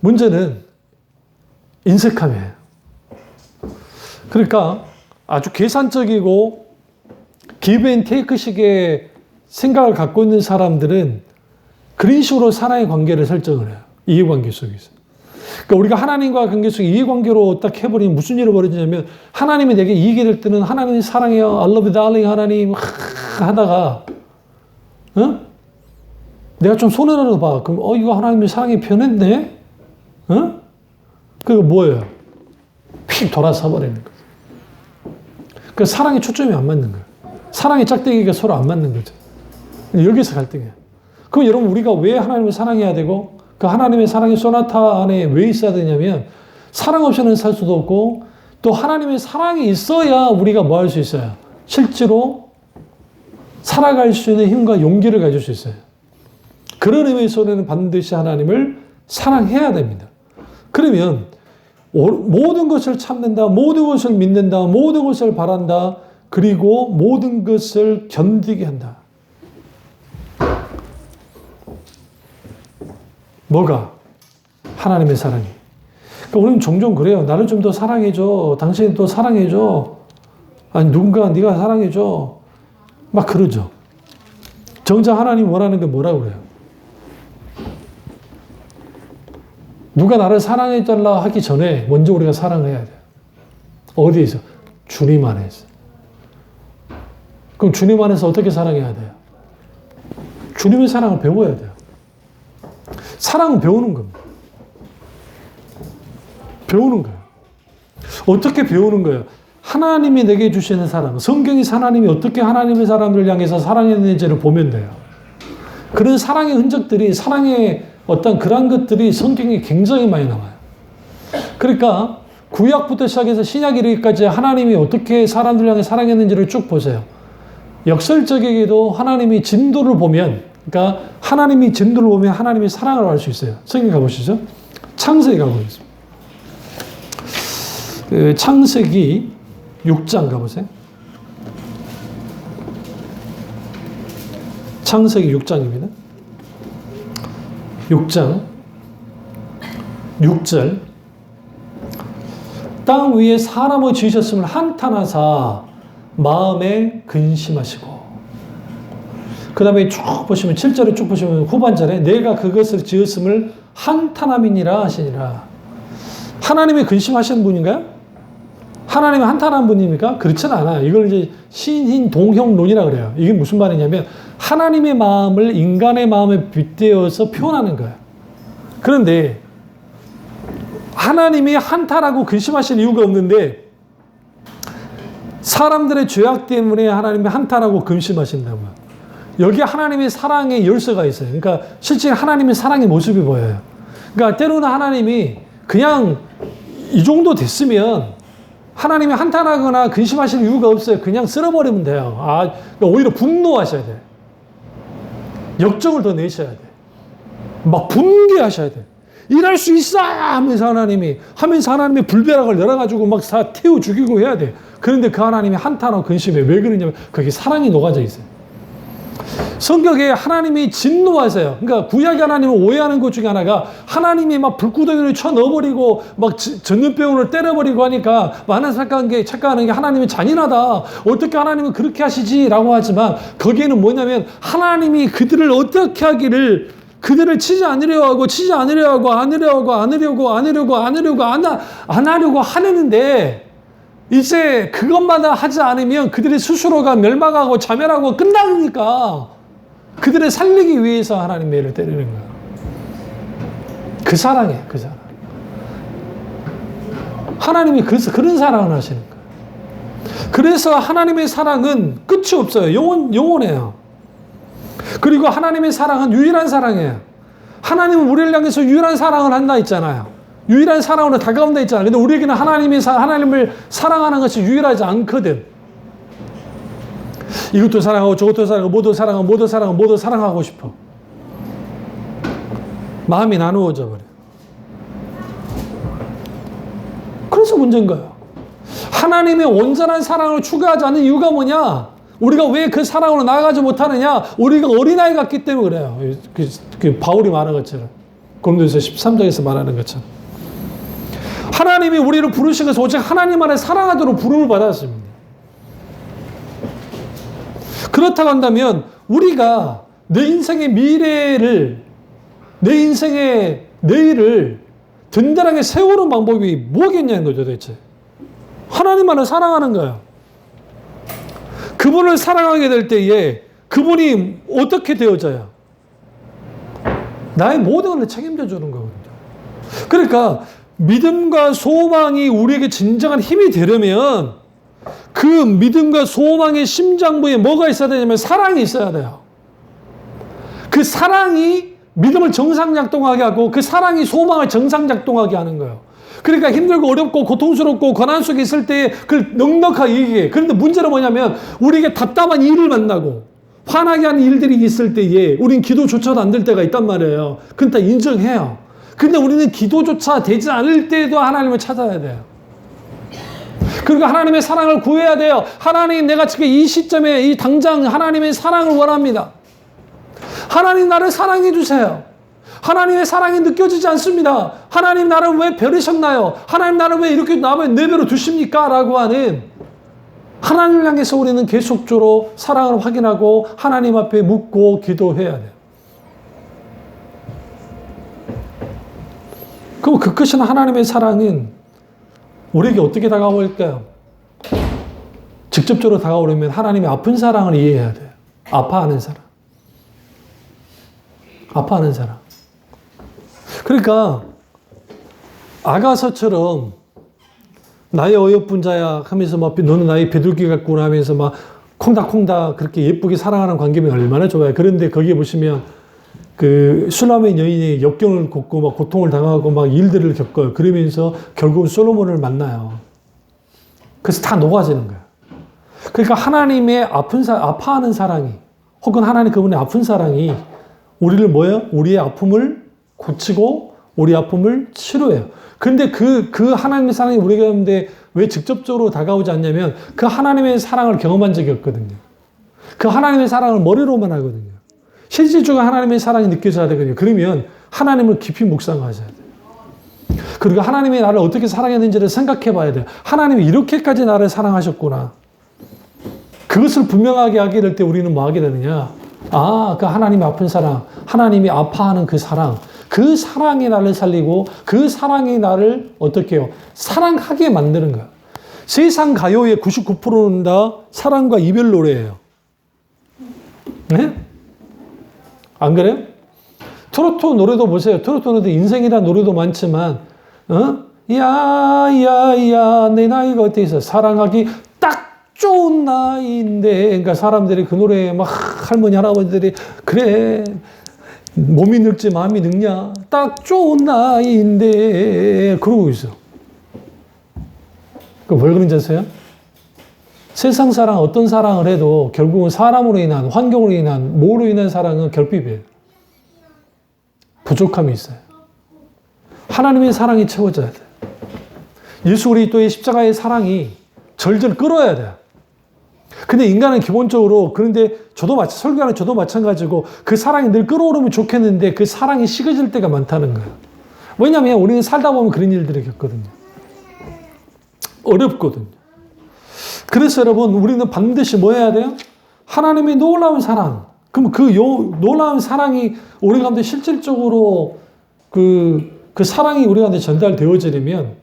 문제는 인색함이에요. 그러니까 아주 계산적이고 기브 앤 테이크식의 생각을 갖고 있는 사람들은 그런 식으로 사랑의 관계를 설정을 해요. 이해관계 속에서. 그러니까 우리가 하나님과 관계 속에 이해관계로 딱 해버리면 무슨 일이 벌어지냐면 하나님이 내게 이익이 될 때는 하나님 사랑해요. I love you, darling, 하나님 하다가 내가 좀 손해라도 봐. 그럼 이거 하나님의 사랑이 변했네? 그거 뭐예요? 휙 돌아서 버리는 거죠. 그 사랑의 초점이 안 맞는 거예요. 사랑의 짝대기가 서로 안 맞는 거죠. 여기서 갈등이에요. 그럼 여러분 우리가 왜 하나님을 사랑해야 되고 그 하나님의 사랑의 소나타 안에 왜 있어야 되냐면 사랑 없이는 살 수도 없고 또 하나님의 사랑이 있어야 우리가 뭐 할 수 있어요? 실제로 살아갈 수 있는 힘과 용기를 가질 수 있어요. 그런 의미에서는 반드시 하나님을 사랑해야 됩니다. 그러면 모든 것을 참는다, 모든 것을 믿는다, 모든 것을 바란다, 그리고 모든 것을 견디게 한다. 뭐가? 하나님의 사랑이. 그러니까 우리는 종종 그래요. 나를 좀 더 사랑해줘. 당신이 또 사랑해줘. 아니 누군가 네가 사랑해줘. 막 그러죠. 정작 하나님 원하는 게 뭐라고 그래요? 누가 나를 사랑해달라 하기 전에 먼저 우리가 사랑을 해야 돼요. 어디에서? 주님 안에서. 그럼 주님 안에서 어떻게 사랑해야 돼요? 주님의 사랑을 배워야 돼요. 사랑은 배우는 겁니다. 배우는 거예요. 어떻게 배우는 거예요? 하나님이 내게 주시는 사랑, 성경에서 하나님이 어떻게 하나님의 사람들을 향해서 사랑했는지를 보면 돼요. 그런 사랑의 흔적들이, 사랑의 어떤 그런 것들이 성경에 굉장히 많이 나와요. 그러니까 구약부터 시작해서 신약 이르기까지 하나님이 어떻게 사람들 향해 사랑했는지를 쭉 보세요. 역설적이게도 하나님이 진도를 보면, 그러니까 하나님이 진도를 보면 하나님의 사랑을 알 수 있어요. 성경 가보시죠. 창세기 가보겠습니다. 창세기 6장 가보세요. 창세기 6장입니다. 6장 6절 땅 위에 사람을 지으셨음을 한탄하사 마음에 근심하시고, 그 다음에 쭉 보시면 7절에 쭉 보시면 후반절에 내가 그것을 지었음을 한탄함이니라 하시니라. 하나님이 근심하시는 분인가요? 하나님이 한탄한 분입니까? 그렇지는 않아요. 이걸 이제 신hin동형론이라 그래요. 이게 무슨 말이냐면 하나님의 마음을 인간의 마음에 빗대어서 표현하는 거예요. 그런데 하나님이 한탄하고 근심하실 이유가 없는데 사람들의 죄악 때문에 하나님이 한탄하고 근심하신다고요. 여기 하나님의 사랑의 열쇠가 있어요. 그러니까 실제 하나님의 사랑의 모습이 보여요. 그러니까 때로는 하나님이 그냥 이 정도 됐으면 하나님이 한탄하거나 근심하실 이유가 없어요. 그냥 쓸어버리면 돼요. 그러니까 오히려 분노하셔야 돼요. 역정을 더 내셔야 돼요. 막 분개하셔야 돼요. 일할 수 있어! 하면서 하나님이 불벼락을 열어가지고 막 다 태워 죽이고 해야 돼요. 그런데 그 하나님이 한탄하고 근심해. 왜 그러냐면 거기 사랑이 녹아져 있어요. 성경에 하나님이 진노하세요. 그러니까 구약의 하나님을 오해하는 것 중에 하나가 하나님이 막 불구덩이를 쳐 넣어버리고 막 전염병을 때려버리고 하니까 많은 착각하는 게 하나님이 잔인하다. 어떻게 하나님은 그렇게 하시지라고 하지만 거기에는 뭐냐면 하나님이 그들을 어떻게 하기를 그들을 치지 않으려 하고 안 하려고 하는데 이제 그것마다 하지 않으면 그들의 스스로가 멸망하고 자멸하고 끝나니까 그들을 살리기 위해서 하나님 매를 때리는 거예요. 그 사랑이에요. 그 사랑. 하나님이 그래서 그런 사랑을 하시는 거예요. 그래서 하나님의 사랑은 끝이 없어요. 영원해요. 그리고 하나님의 사랑은 유일한 사랑이에요. 하나님은 우리를 향해서 유일한 사랑을 한다 했잖아요. 유일한 사랑으로 다가온다 했잖아요. 근데 우리에게는 하나님을 사랑하는 것이 유일하지 않거든. 이것도 사랑하고 저것도 사랑하고 모두 사랑하고 싶어. 마음이 나누어져 버려. 그래서 문제인 거예요. 하나님의 온전한 사랑을 추구하지 않는 이유가 뭐냐? 우리가 왜 그 사랑으로 나아가지 못하느냐? 우리가 어린아이 같기 때문에 그래요. 그 바울이 말한 것처럼. 고린도서 13장에서 말하는 것처럼. 하나님이 우리를 부르신 것은 오직 하나님만을 사랑하도록 부름을 받았습니다. 그렇다고 한다면 우리가 내 인생의 미래를, 내 인생의 내일을 든든하게 세우는 방법이 뭐겠냐는 거죠, 도대체. 하나님만을 사랑하는 거예요. 그분을 사랑하게 될 때에 그분이 어떻게 되어져요? 나의 모든 걸 책임져 주는 거거든요. 그러니까 믿음과 소망이 우리에게 진정한 힘이 되려면 그 믿음과 소망의 심장부에 뭐가 있어야 되냐면 사랑이 있어야 돼요. 그 사랑이 믿음을 정상작동하게 하고 그 사랑이 소망을 정상작동하게 하는 거예요. 그러니까 힘들고 어렵고 고통스럽고 고난 속에 있을 때 그걸 넉넉하게 얘기해. 그런데 문제는 뭐냐면 우리에게 답답한 일을 만나고 화나게 하는 일들이 있을 때에 우린 기도조차도 안 될 때가 있단 말이에요. 그건 다 인정해요. 근데 우리는 기도조차 되지 않을 때도 하나님을 찾아야 돼요. 그리고 하나님의 사랑을 구해야 돼요. 하나님, 내가 지금 이 시점에 이 당장 하나님의 사랑을 원합니다. 하나님, 나를 사랑해 주세요. 하나님의 사랑이 느껴지지 않습니다. 하나님, 나를 왜 버리셨나요? 하나님, 나를 왜 이렇게 내버려 두십니까? 라고 하는 하나님을 향해서 우리는 계속적으로 사랑을 확인하고 하나님 앞에 묻고 기도해야 돼요. 그럼 그 크신 하나님의 사랑은 우리에게 어떻게 다가올까요? 직접적으로 다가오려면 하나님의 아픈 사랑을 이해해야 돼요. 아파하는 사랑. 아파하는 사랑. 그러니까 아가서처럼 나의 어여쁜 자야 하면서 막 너는 나의 비둘기 같구나 하면서 막 콩닥콩닥 그렇게 예쁘게 사랑하는 관계면 얼마나 좋아요. 그런데 거기에 보시면 그 슐라멘 여인이 역경을 겪고 막 고통을 당하고 막 일들을 겪어요. 그러면서 결국은 솔로몬을 만나요. 그래서 다 녹아지는 거예요. 그러니까 하나님의 아파하는 사랑이 혹은 하나님 그분의 아픈 사랑이 우리를 뭐예요? 우리의 아픔을 고치고 우리 아픔을 치료해요. 근데 그 하나님의 사랑이 우리 가운데 왜 직접적으로 다가오지 않냐면 그 하나님의 사랑을 경험한 적이 없거든요. 그 하나님의 사랑을 머리로만 하거든요. 실질적으로 하나님의 사랑이 느껴져야 되거든요. 그러면 하나님을 깊이 묵상하셔야 돼요. 그리고 하나님이 나를 어떻게 사랑했는지를 생각해 봐야 돼요. 하나님이 이렇게까지 나를 사랑하셨구나. 그것을 분명하게 하게 될 때 우리는 뭐 하게 되느냐? 아, 그 하나님의 아픈 사랑, 하나님이 아파하는 그 사랑, 그 사랑이 나를 살리고 그 사랑이 나를 어떻게 해요? 사랑하게 만드는 거야. 세상 가요의 99%는 다 사랑과 이별 노래예요. 네? 안 그래요? 트로트 노래도 보세요. 트로트 노래도 인생이라는 노래도 많지만 야야야 내 나이가 어떻게 있어? 사랑하기 딱 좋은 나이인데 그러니까 사람들이 그 노래에 막 할머니 할아버지들이 그래 몸이 늙지 마음이 늙냐? 딱 좋은 나이인데 그러고 있어. 왜 그런지 아세요? 세상 사랑 어떤 사랑을 해도 결국은 사람으로 인한 환경으로 인한 뭐로 인한 사랑은 결핍이에요. 부족함이 있어요. 하나님의 사랑이 채워져야 돼요. 예수 그리스도의 십자가의 사랑이 절절 끓어야 돼요. 근데 인간은 기본적으로 그런데 설교하는 저도 마찬가지고 그 사랑이 늘 끓어오르면 좋겠는데 그 사랑이 식어질 때가 많다는 거예요. 왜냐하면 우리는 살다 보면 그런 일들을 겪거든요. 어렵거든요. 그래서 여러분 우리는 반드시 뭐 해야 돼요? 하나님의 놀라운 사랑. 그럼 그 놀라운 사랑이 우리 가운데 실질적으로 그 사랑이 우리 가운데 전달되어지려면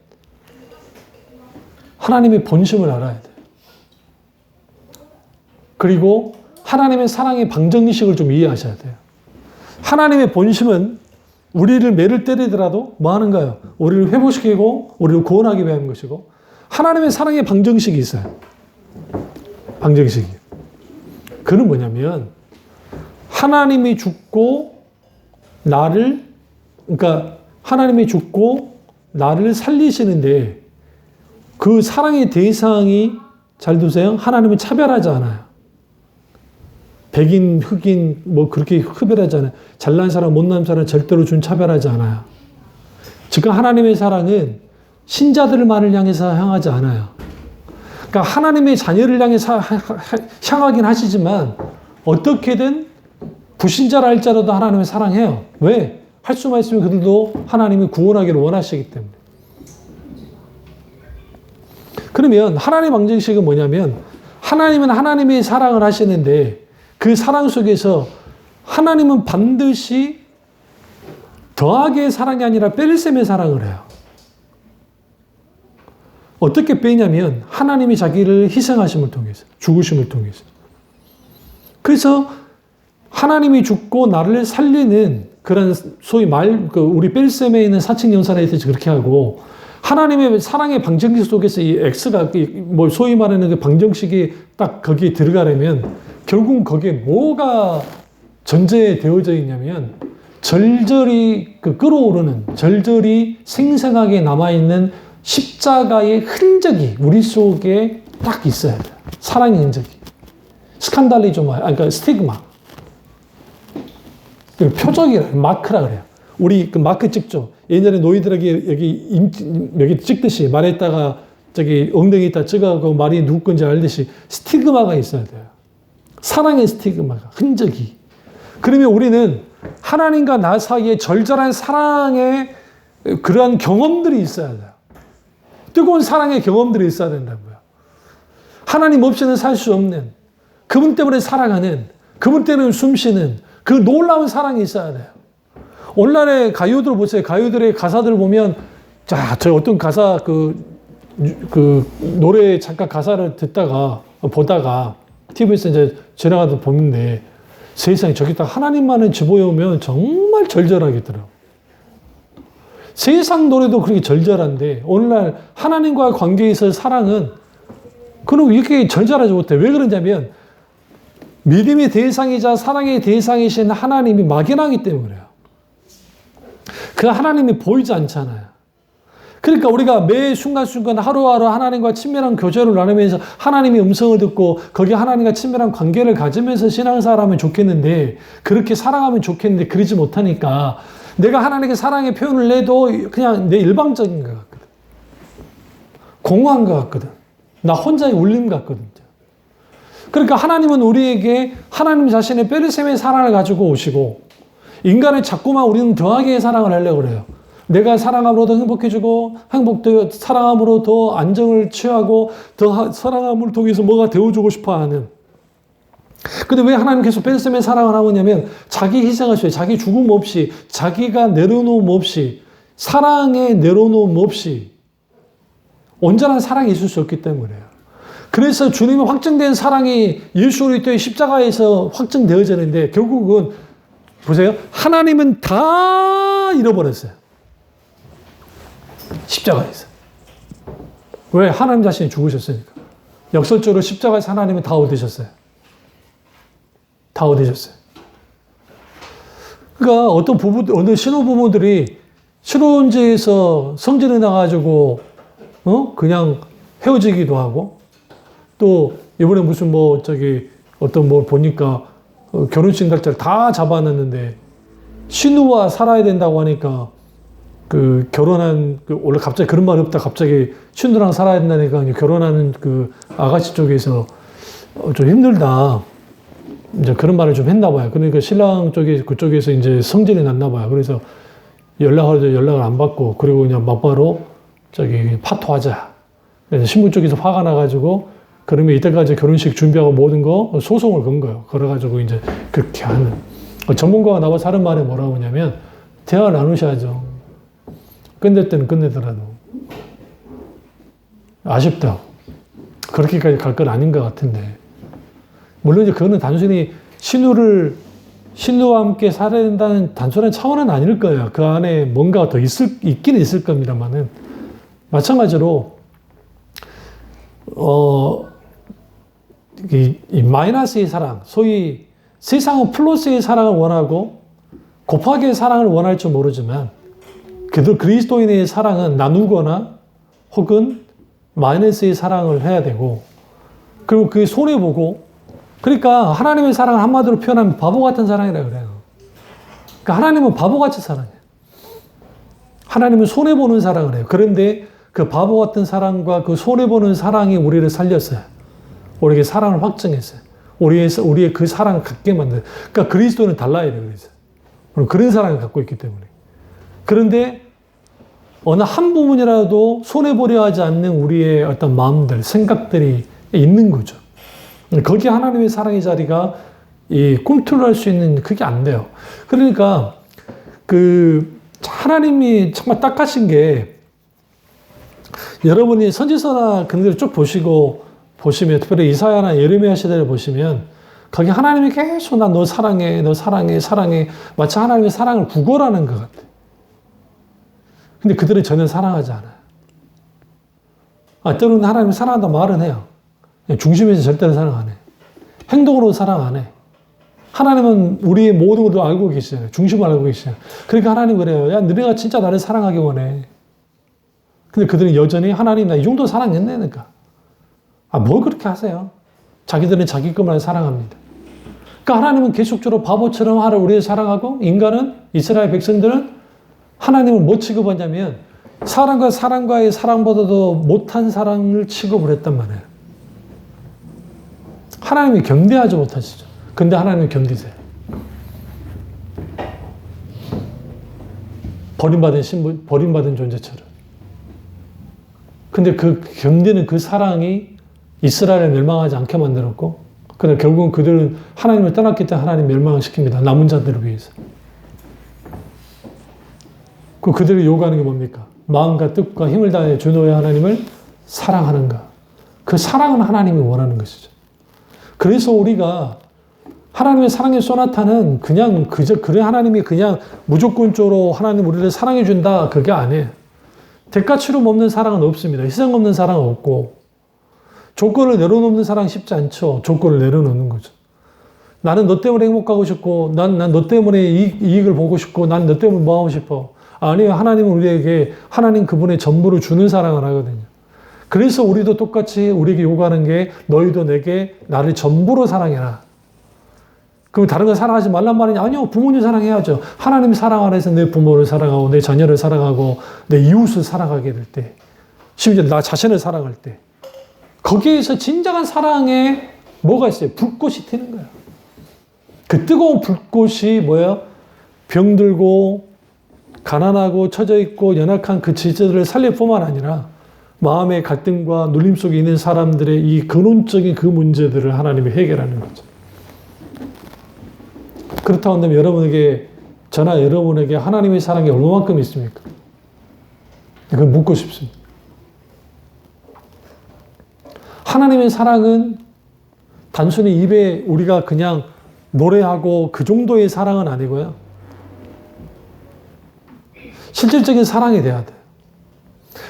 하나님의 본심을 알아야 돼요. 그리고 하나님의 사랑의 방정식을 좀 이해하셔야 돼요. 하나님의 본심은 우리를 매를 때리더라도 뭐 하는가요? 우리를 회복시키고 우리를 구원하기 위한 것이고 하나님의 사랑의 방정식이 있어요. 방정식이. 그는 뭐냐면 하나님이 죽고 그러니까 하나님이 죽고 나를 살리시는데 그 사랑의 대상이 잘 두세요. 하나님은 차별하지 않아요. 백인, 흑인 뭐 그렇게 흡별하지 않아요. 잘난 사람, 못난 사람 절대로 차별하지 않아요. 지금 하나님의 사랑은 신자들만을 향해서 향하지 않아요. 그러니까 하나님의 자녀를 향해서 향하긴 하시지만 어떻게든 불신자라 할지라도 하나님을 사랑해요. 왜? 할 수만 있으면 그들도 하나님이 구원하기를 원하시기 때문에. 그러면 하나님의 방정식은 뭐냐면 하나님은 하나님의 사랑을 하시는데 그 사랑 속에서 하나님은 반드시 더하게의 사랑이 아니라 뺄셈의 사랑을 해요. 어떻게 빼냐면 하나님이 자기를 희생하심을 통해서, 죽으심을 통해서. 그래서 하나님이 죽고 나를 살리는 그런 소위 우리 뺄셈에 있는 사칙연산에 있듯이 그렇게 하고 하나님의 사랑의 방정식 속에서 이 X가 뭐 소위 말하는 그 방정식이 딱 거기에 들어가려면 결국 거기에 뭐가 전제되어져 있냐면 절절히 끌어오르는 절절히 생생하게 남아있는 십자가의 흔적이 우리 속에 딱 있어야 돼요. 사랑의 흔적이. 스칸달리조마, 그러니까 스티그마. 표적이라, 마크라 그래요. 우리 그 마크 찍죠. 옛날에 노이들에게 여기 찍듯이 말에다가 저기 엉덩이에다 찍어가고 말이 누구 건지 알듯이 스티그마가 있어야 돼요. 사랑의 스티그마가, 흔적이. 그러면 우리는 하나님과 나 사이에 절절한 사랑의 그러한 경험들이 있어야 돼요. 뜨거운 사랑의 경험들이 있어야 된다고요. 하나님 없이는 살 수 없는, 그분 때문에 살아가는, 그분 때문에 숨쉬는 그 놀라운 사랑이 있어야 돼요. 오늘날의 가요들 보세요. 가요들의 가사들 보면, 자, 저 어떤 가사, 노래 잠깐 가사를 보다가, TV에서 이제 지나가다 보는데, 세상에 저기다 하나님만을 집어오면 정말 절절하겠더라고요. 세상 노래도 그렇게 절절한데, 오늘날 하나님과의 관계에 있어서 사랑은, 그럼 이렇게 절절하지 못해. 왜 그러냐면, 믿음의 대상이자 사랑의 대상이신 하나님이 막연하기 때문에 그래요. 그 하나님이 보이지 않잖아요. 그러니까 우리가 매 순간순간 하루하루 하나님과 친밀한 교제를 나누면서 하나님의 음성을 듣고 거기에 하나님과 친밀한 관계를 가지면서 신앙생활을 하면 좋겠는데 그렇게 사랑하면 좋겠는데 그러지 못하니까 내가 하나님께 사랑의 표현을 내도 그냥 내 일방적인 것 같거든. 공허한 것 같거든. 나 혼자의 울림 같거든. 그러니까 하나님은 우리에게 하나님 자신의 뺄셈의 사랑을 가지고 오시고 인간을 자꾸만 우리는 더하게 사랑을 하려고 그래요. 내가 사랑함으로 더 행복해지고 사랑함으로 더 안정을 취하고 더 사랑함을 통해서 뭐가 되어주고 싶어하는. 근데 왜 하나님께서 뺄셈의 사랑을 하느냐면 자기 희생하셔요. 자기 죽음 없이 자기가 내려놓음 없이 사랑의 내려놓음 없이 온전한 사랑이 있을 수 없기 때문에요. 그래서 주님의 확증된 사랑이 예수 그리스도의 십자가에서 확증되어지는데 결국은 보세요. 하나님은 다 잃어버렸어요. 십자가에서. 왜? 하나님 자신이 죽으셨으니까. 역설적으로 십자가에서 하나님은 다 얻으셨어요. 다 얻으셨어요. 그러니까 어떤 신혼부부들이 신혼지에서 성전에 나가지고 그냥 헤어지기도 하고 또 이번에 무슨 어떤 보니까 결혼식 날짜를 다 잡아놨는데 신우와 살아야 된다고 하니까 원래 갑자기 그런 말이 없다 갑자기 신우랑 살아야 된다니까 결혼하는 그 아가씨 쪽에서 좀 힘들다. 이제 그런 말을 좀 했나 봐요. 그러니까 신랑 그쪽에서 이제 성질이 났나 봐요. 그래서 연락을 안 받고 그리고 그냥 막바로 파토하자. 그래서 신부 쪽에서 화가 나가지고 그러면 이때까지 결혼식 준비하고 모든 거 소송을 건 거예요. 걸어가지고 이제 그렇게 하는. 전문가가 나와서 하는 말이 뭐라고 하냐면 대화를 나누셔야죠. 끝낼 때는 끝내더라도. 아쉽다. 그렇게까지 갈 건 아닌 것 같은데. 물론 이제 그거는 단순히 신우와 함께 살아야 된다는 단순한 차원은 아닐 거예요. 그 안에 뭔가 더 있긴 있을 겁니다만은. 마찬가지로, 이 마이너스의 사랑, 소위 세상은 플러스의 사랑을 원하고 곱하기의 사랑을 원할 줄 모르지만 그리스도인의 사랑은 나누거나 혹은 마이너스의 사랑을 해야 되고 그리고 그게 손해보고 그러니까 하나님의 사랑을 한마디로 표현하면 바보 같은 사랑이라고 그래요. 그러니까 하나님은 바보같이 사랑해요. 하나님은 손해보는 사랑을 해요. 그런데 그 바보 같은 사랑과 그 손해보는 사랑이 우리를 살렸어요. 우리에게 사랑을 확증했어요. 우리의 그 사랑을 갖게 만들어요. 그러니까 그리스도는 달라야 돼요. 그래서 그런 사랑을 갖고 있기 때문에. 그런데 어느 한 부분이라도 손해보려 하지 않는 우리의 어떤 마음들, 생각들이 있는 거죠. 거기에 하나님의 사랑의 자리가 꿈틀할 수 있는 그게 안 돼요. 그러니까 하나님이 정말 딱하신 게 여러분이 선지서나 그런 데를 쭉 보시면 특별히 이사야나 예레미야 시대를 보시면 거기 하나님이 계속 나 너 사랑해, 너 사랑해, 사랑해 마치 하나님의 사랑을 구걸하는 것 같아요. 근데 그들은 전혀 사랑하지 않아요. 때로는 하나님을 사랑한다 말은 해요. 중심에서 절대로 사랑 안 해. 행동으로 사랑 안 해. 하나님은 우리의 모든 것도 알고 계시잖아요. 중심을 알고 계시잖아요. 그러니까 하나님 그래요. 야, 너네가 진짜 나를 사랑하기 원해. 근데 그들은 여전히 하나님 나 이 정도 사랑했네. 그러니까. 뭘 그렇게 하세요? 자기들은 자기 것만 사랑합니다. 그러니까 하나님은 계속적으로 바보처럼 우리를 사랑하고 인간은 이스라엘 백성들은 하나님을 뭐 취급하냐면 사랑과의 사랑보다도 못한 사랑을 취급을 했단 말이에요. 하나님이 견디하지 못하시죠. 근데 하나님은 견디세요. 버림받은 신분, 버림받은 존재처럼. 근데 그 견디는 그 사랑이 이스라엘을 멸망하지 않게 만들었고, 그러나 결국은 그들은 하나님을 떠났기 때문에 하나님 멸망을 시킵니다. 남은 자들을 위해서. 그들이 요구하는 게 뭡니까? 마음과 뜻과 힘을 다해 주 너의 하나님을 사랑하는가. 그 사랑은 하나님이 원하는 것이죠. 그래서 우리가 하나님의 사랑의 소나타는 그래 하나님이 그냥 무조건적으로 하나님 우리를 사랑해 준다. 그게 아니에요. 대가 치름 없는 사랑은 없습니다. 희생 없는 사랑은 없고 조건을 내려놓는 사랑이 쉽지 않죠. 조건을 내려놓는 거죠. 나는 너 때문에 행복하고 싶고 난 너 때문에 이익을 보고 싶고 난 너 때문에 뭐 하고 싶어. 아니에요. 하나님은 우리에게 하나님 그분의 전부를 주는 사랑을 하거든요. 그래서 우리도 똑같이 우리에게 요구하는 게 너희도 내게 나를 전부로 사랑해라. 그럼 다른 거 사랑하지 말란 말이냐? 아니요. 부모님 사랑해야죠. 하나님 사랑 안에서 내 부모를 사랑하고 내 자녀를 사랑하고 내 이웃을 사랑하게 될 때 심지어 나 자신을 사랑할 때 거기에서 진정한 사랑에 뭐가 있어요? 불꽃이 튀는 거예요. 그 뜨거운 불꽃이 뭐예요? 병들고 가난하고 처져 있고 연약한 그 지체들을 살릴 뿐만 아니라 마음의 갈등과 눌림 속에 있는 사람들의 이 근원적인 그 문제들을 하나님이 해결하는 거죠. 그렇다고 한다면 여러분에게 저나 여러분에게 하나님의 사랑이 얼마만큼 있습니까? 그걸 묻고 싶습니다. 하나님의 사랑은 단순히 입에 우리가 그냥 노래하고 그 정도의 사랑은 아니고요. 실질적인 사랑이 돼야 돼요.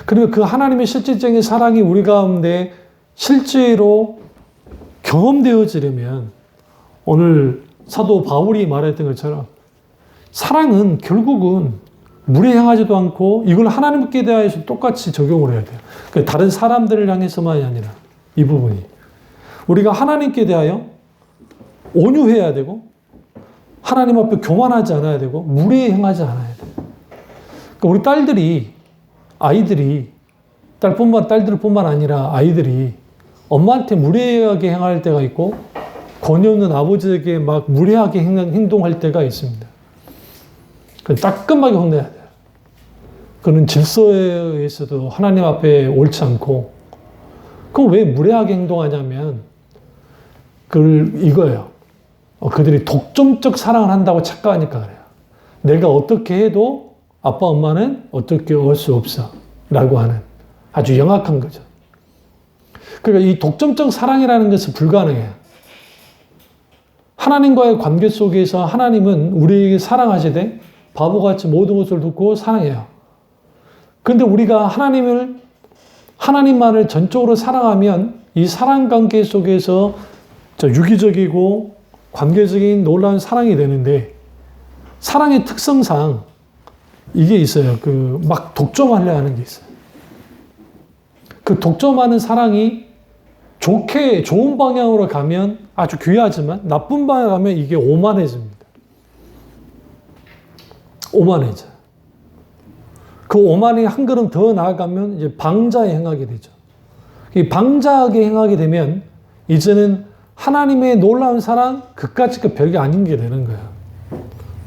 그리고 그 하나님의 실질적인 사랑이 우리 가운데 실제로 경험되어지려면 오늘 사도 바울이 말했던 것처럼 사랑은 결국은 물에 향하지도 않고 이걸 하나님께 대하여서 똑같이 적용을 해야 돼요. 그러니까 다른 사람들을 향해서만이 아니라 이 부분이 우리가 하나님께 대하여 온유해야 되고 하나님 앞에 교만하지 않아야 되고 물에 향하지 않아야 돼요. 그러니까 우리 딸들뿐만 아니라 아이들이 엄마한테 무례하게 행할 때가 있고 권위 없는 아버지에게 막 무례하게 행동할 때가 있습니다. 따끔하게 혼내야 돼요. 그는 질서에 의해서도 하나님 앞에 옳지 않고 그럼 왜 무례하게 행동하냐면 이거예요. 그들이 독점적 사랑을 한다고 착각하니까 그래요. 내가 어떻게 해도 아빠 엄마는 어떻게 할 수 없어 라고 하는 아주 영악한 거죠. 그러니까 이 독점적 사랑이라는 것은 불가능해요. 하나님과의 관계 속에서 하나님은 우리에게 사랑하시되 바보같이 모든 것을 듣고 사랑해요. 그런데 우리가 하나님만을 전적으로 사랑하면 이 사랑 관계 속에서 유기적이고 관계적인 놀라운 사랑이 되는데, 사랑의 특성상 이게 있어요. 막 독점하려 하는 게 있어요. 그 독점하는 사랑이 좋은 방향으로 가면 아주 귀하지만, 나쁜 방향으로 가면 이게 오만해집니다. 오만해져. 그 오만이 한 걸음 더 나아가면 이제 방자에 행하게 되죠. 이 방자하게 행하게 되면 이제는 하나님의 놀라운 사랑 그까짓 그 별게 아닌 게 되는 거야.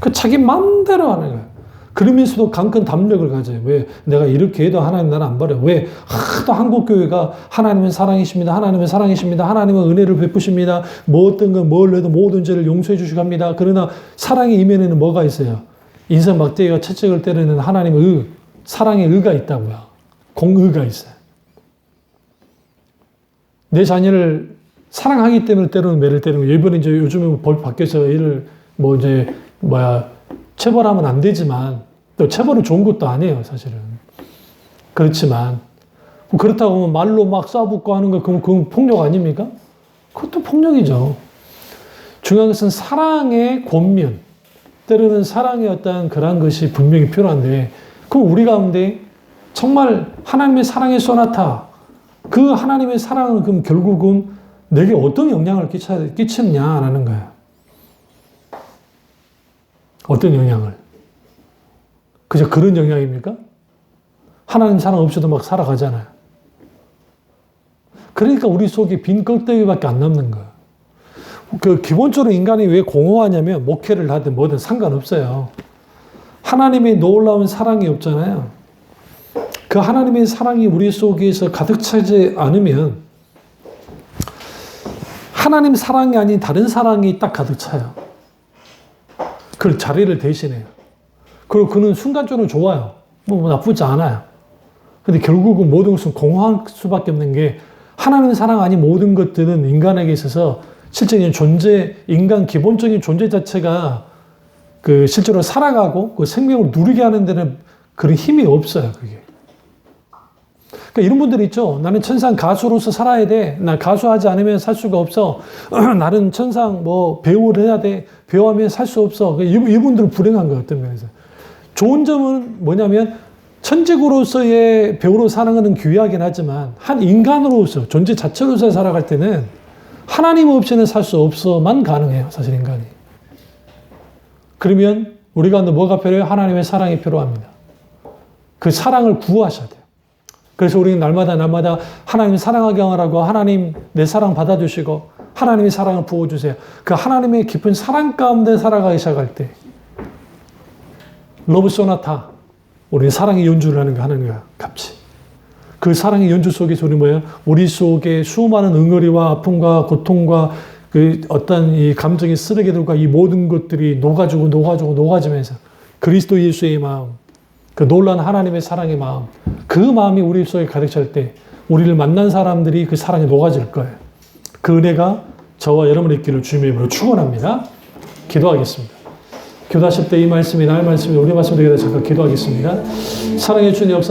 그 자기 마음대로 하는 거야. 그러면서도 강큰 담력을 가져요. 왜? 내가 이렇게 해도 하나님 나를 안 버려. 왜? 하도 한국교회가 하나님은 사랑이십니다. 하나님은 사랑이십니다. 하나님은 은혜를 베푸십니다. 뭐 어떤 건 뭘 해도 모든 죄를 용서해 주시고 합니다. 그러나 사랑의 이면에는 뭐가 있어요? 인생 막대기가 채찍을 때리는 하나님의 사랑의 의가 있다고요. 공의가 있어요. 내 자녀를 사랑하기 때문에 때로는 매를 때리는 거예요. 이번에 이제 요즘에 법 바뀌어서 이를 체벌하면 안 되지만, 또 체벌은 좋은 것도 아니에요, 사실은. 그렇지만, 그렇다고 하면 말로 막 쏴붙고 하는 거, 그건 폭력 아닙니까? 그것도 폭력이죠. 중요한 것은 사랑의 권면, 때로는 사랑의 어떤 그런 것이 분명히 필요한데, 그럼 우리 가운데 정말 하나님의 사랑의 소나타, 그 하나님의 사랑은 그럼 결국은 내게 어떤 영향을 끼치느냐라는 거예요. 어떤 영향을? 그저 그런 영향입니까? 하나님 사랑 없이도 막 살아가잖아요. 그러니까 우리 속에 빈 껍데기밖에 안 남는 거예요. 기본적으로 인간이 왜 공허하냐면, 목회를 하든 뭐든 상관없어요. 하나님의 놀라운 사랑이 없잖아요. 그 하나님의 사랑이 우리 속에서 가득 차지 않으면 하나님 사랑이 아닌 다른 사랑이 딱 가득 차요. 그 자리를 대신해요. 그리고 그는 순간적으로 좋아요. 뭐 나쁘지 않아요. 근데 결국은 모든 것은 공허할 수밖에 없는 게, 하나님의 사랑 아닌 모든 것들은 인간에게 있어서 실제로 인간 기본적인 존재 자체가 실제로 살아가고 그 생명을 누리게 하는 데는 그런 힘이 없어요, 그게. 그러니까 이런 분들이 있죠. 나는 천상 가수로서 살아야 돼. 나 가수하지 않으면 살 수가 없어. 나는 천상 배우를 해야 돼. 배우하면 살 수 없어. 이분들은 불행한 거예요, 어떤 면에서. 좋은 점은 뭐냐면, 천직으로서의 배우로 사는 것은 귀하긴 하지만, 한 인간으로서, 존재 자체로서 살아갈 때는 하나님 없이는 살 수 없어만 가능해요, 사실 인간이. 그러면 우리가 뭐가 필요해요? 하나님의 사랑이 필요합니다. 그 사랑을 구하셔야 돼요. 그래서 우리는 날마다 하나님 사랑하게 하라고, 하나님 내 사랑 받아주시고 하나님의 사랑을 부어주세요. 그 하나님의 깊은 사랑 가운데 살아가기 시작할 때, 러브 소나타, 우리 사랑의 연주를 하는 거 하나님과 같이. 그 사랑의 연주 속에서 우리 속에 수많은 응어리와 아픔과 고통과 그 어떤 이 감정의 쓰레기들과 이 모든 것들이 녹아지면서 그리스도 예수의 마음, 그 놀라운 하나님의 사랑의 마음, 그 마음이 우리 속에 가득 찰 때 우리를 만난 사람들이 그 사랑에 녹아질 거예요. 그 은혜가 저와 여러분의 있기를 주님의 이름으로 축원합니다. 기도하겠습니다. 기도하실 때 이 말씀이 나의 말씀이 우리 말씀이 되게 되셔서 기도하겠습니다. 사랑해 주님,